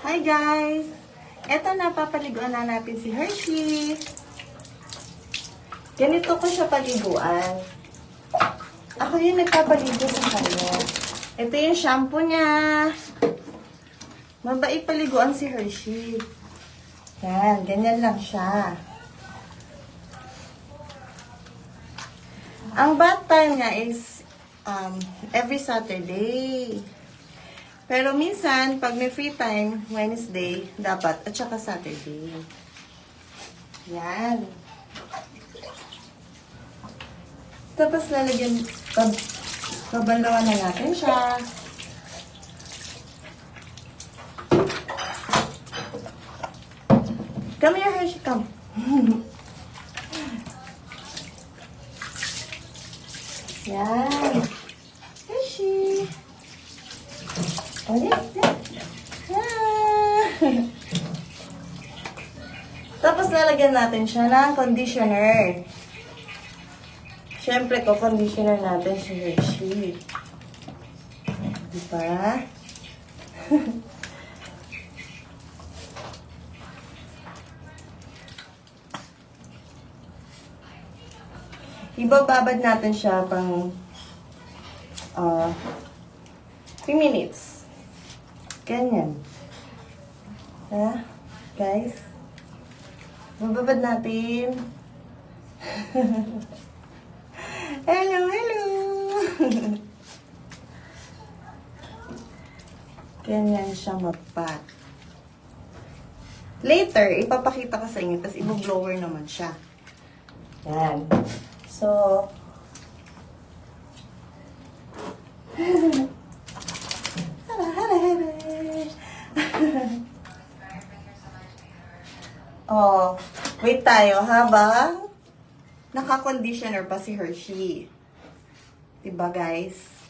Hi guys! Eto na, papaliguan na natin si Hershey. Ganito ko siya paliguan. Ako yung nagpapaligo sa kanya. Ito yung shampoo niya. Mabait paliguan si Hershey. Yan, ganyan lang siya. Ang bath time niya is every Saturday. Pero minsan, pag may free time, Wednesday, dapat, at saka Saturday. Yan. Tapos lalagyan, babalawan na natin siya. Come here, Hershey, come. Yan. Hershey. Ulit. Tapos lalagyan natin siya ng conditioner. Siyempre, conditioner natin si Hershey. Diba? Ibababad natin siya pang 3 minutes. Ganyan. Ha? Guys? Bababad natin. Hello, hello! Ganyan siya mag-pack. Later, ipapakita ko sa inyo, tapos i-blower naman siya. Yan. So, oh, wait tayo habang naka-conditioner pa si Hershey. Diba, guys?